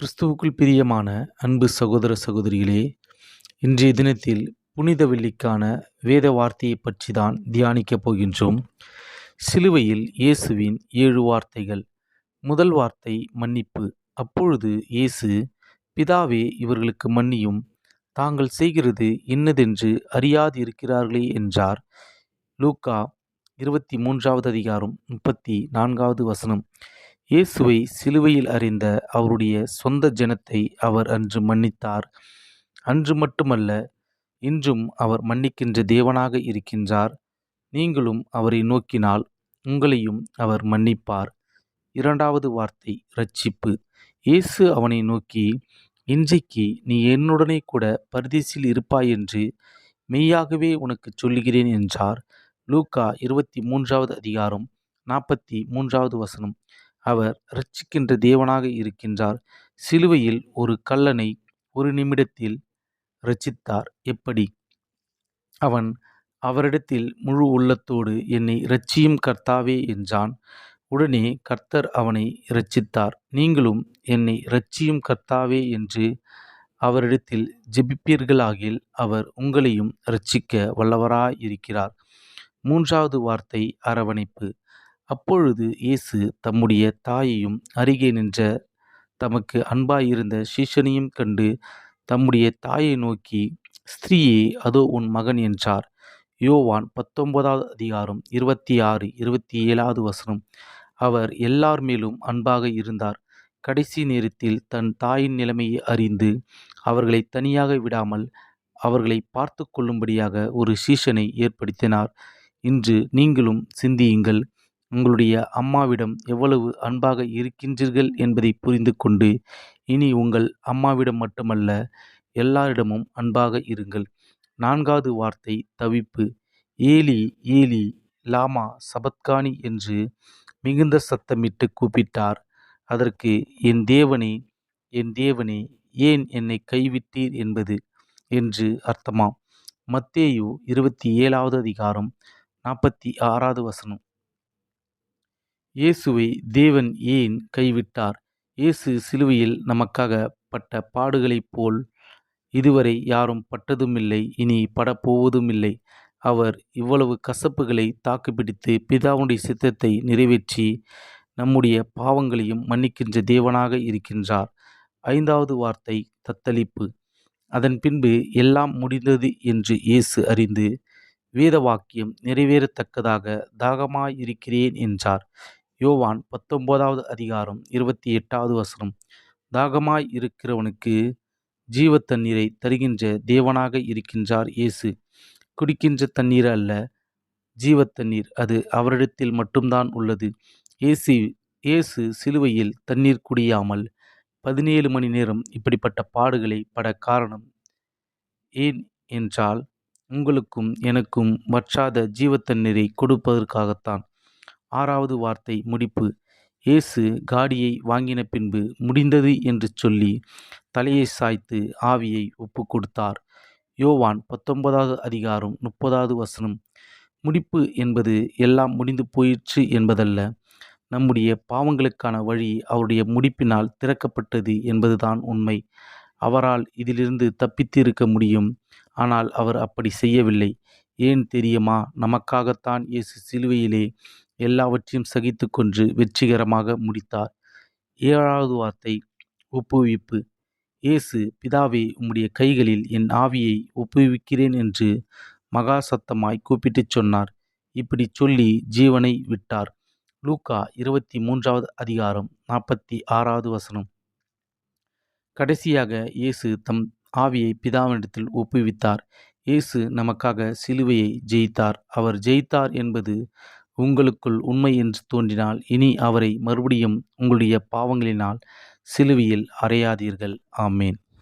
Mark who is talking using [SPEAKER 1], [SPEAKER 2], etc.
[SPEAKER 1] கிறிஸ்துவுக்குள் பிரியமான அன்பு சகோதர சகோதரிகளே, இன்றைய தினத்தில் புனித வெள்ளிக்கான வேத வார்த்தையை பற்றி தான் தியானிக்கப் போகின்றோம். சிலுவையில் இயேசுவின் 7 வார்த்தைகள். முதல் வார்த்தை மன்னிப்பு. அப்பொழுது இயேசு, பிதாவே, இவர்களுக்கு மன்னியும், தாங்கள் செய்கிறது இன்னதென்று அறியாதிருக்கிறார்களே என்றார். லூக்கா 23வது அதிகாரம் 34வது வசனம். இயேசுவை சிலுவையில் அறைந்த அவருடைய சொந்த ஜனத்தை அவர் அன்று மன்னித்தார். அன்று மட்டுமல்ல, இன்றும் அவர் மன்னிக்கின்ற தேவனாக இருக்கின்றார். நீங்களும் அவரை நோக்கினால் உங்களையும் அவர் மன்னிப்பார். இரண்டாவது வார்த்தை இரட்சிப்பு. இயேசு அவனை நோக்கி, இன்றைக்கு நீ என்னுடனே கூட பரதீசில் இருப்பாய் என்று மெய்யாகவே உனக்குச் சொல்லுகிறேன் என்றார். லூக்கா 23வது அதிகாரம் 43வது வசனம். அவர் இரட்சிக்கின்ற தேவனாக இருக்கின்றார். சிலுவையில் ஒரு கள்ளனை ஒரு நிமிடத்தில் இரட்சித்தார். எப்படி? அவன் அவரிடத்தில் முழு உள்ளத்தோடு, என்னை இரட்சியும் கர்த்தாவே என்றான். உடனே கர்த்தர் அவனை இரட்சித்தார். நீங்களும் என்னை இரட்சியும் கர்த்தாவே என்று அவரிடத்தில் ஜெபிப்பீர்களாகில் அவர் உங்களையும் இரட்சிக்க வல்லவராயிருக்கிறார். மூன்றாவது வார்த்தை அரவணைப்பு. அப்பொழுது இயேசு தம்முடைய தாயையும் அருகே நின்ற தமக்கு அன்பாயிருந்த சீஷனையும் கண்டு தம்முடைய தாயை நோக்கி, ஸ்திரீயே, அதோ உன் மகன் என்றார். யோவான் 19வது அதிகாரம் 26, 27வது வசனம். அவர் எல்லார் மேலும் அன்பாக இருந்தார். கடைசி நேரத்தில் தன் தாயின் நிலைமையை அறிந்து அவர்களை தனியாக விடாமல் அவர்களை பார்த்து கொள்ளும்படியாக ஒரு சீஷனை ஏற்படுத்தினார். இன்று நீங்களும் சிந்தியுங்கள். உங்களுடைய அம்மாவிடம் எவ்வளவு அன்பாக இருக்கின்றீர்கள் என்பதை புரிந்து கொண்டு இனி உங்கள் அம்மாவிடம் மட்டுமல்ல, எல்லாரிடமும் அன்பாக இருங்கள். நான்காவது வார்த்தை தவிப்பு. ஏலி ஏலி லாமா சபத்கானி என்று மிகுந்த சத்தமிட்டு கூப்பிட்டார். அதற்கு, என் தேவனே, என் தேவனே, ஏன் என்னை கைவிட்டீர் என்பது என்று அர்த்தமாம். மத்தேயு 27வது அதிகாரம் 46வது வசனம். இயேசுவை தேவன் ஏன் கைவிட்டார்? இயேசு சிலுவையில் நமக்காக பட்ட பாடுகளைப் போல் இதுவரை யாரும் பட்டதுமில்லை, இனி படப்போவதுமில்லை. அவர் இவ்வளவு கசப்புகளை தாக்குப்பிடித்து பிதாவுடைய சித்தத்தை நிறைவேற்றி நம்முடைய பாவங்களையும் மன்னிக்கின்ற தேவனாக இருக்கின்றார். ஐந்தாவது வார்த்தை தத்தளிப்பு. அதன் பின்பு எல்லாம் முடிந்தது என்று இயேசு அறிந்து வேத வாக்கியம் நிறைவேறத்தக்கதாக தாகமாயிருக்கிறேன் என்றார். யோவான் 19வது அதிகாரம் 28வது வசனம். தாகமாய் இருக்கிறவனுக்கு ஜீவ தண்ணீரை தருகின்ற தேவனாக இருக்கின்றார் இயேசு. குடிக்கின்ற தண்ணீர் அல்ல, ஜீவ தண்ணீர், அது அவரிடத்தில் மட்டும்தான் உள்ளது. இயேசு சிலுவையில் தண்ணீர் குடியாமல் 17 மணி நேரம் இப்படிப்பட்ட பாடுகளை பட காரணம் ஏன் என்றால், உங்களுக்கும் எனக்கும் வற்றாத ஜீவ தண்ணீரை கொடுப்பதற்காகத்தான். ஆறாவது வார்த்தை முடிப்பு. இயேசு காடியை வாங்கின பின்பு முடிந்தது என்று சொல்லி தலையை சாய்த்து ஆவியை ஒப்பு கொடுத்தார். யோவான் 19வது அதிகாரம் 30வது வசனம். முடிப்பு என்பது எல்லாம் முடிந்து போயிற்று என்பதல்ல, நம்முடைய பாவங்களுக்கான வழி அவருடைய முடிப்பினால் திறக்கப்பட்டது என்பதுதான் உண்மை. அவரால் இதிலிருந்து தப்பித்து இருக்க முடியும். ஆனால் அவர் அப்படி செய்யவில்லை. ஏன் தெரியுமா? நமக்காகத்தான் இயேசு சிலுவையிலே எல்லாவற்றையும் சகித்து கொண்டு வெற்றிகரமாக முடித்தார். ஏழாவது வார்த்தை ஒப்புவிப்பு. இயேசு, பிதாவே, உம்முடைய கைகளில் என் ஆவியை ஒப்புவிக்கிறேன் என்று மகா சத்தமாய் கூப்பிட்டுச் சொன்னார். இப்படி சொல்லி ஜீவனை விட்டார். லூக்கா 23வது அதிகாரம் 46வது வசனம். கடைசியாக இயேசு தம் ஆவியை பிதாவினிடத்தில் ஒப்புவித்தார். இயேசு நமக்காக சிலுவையை ஜெயித்தார். அவர் ஜெயித்தார் என்பது உங்களுக்குள் உண்மை என்று தோன்றினால் இனி அவரை மறுபடியும் உங்களுடைய பாவங்களினால் சிலுவையில் அறையாதீர்கள். ஆமேன்.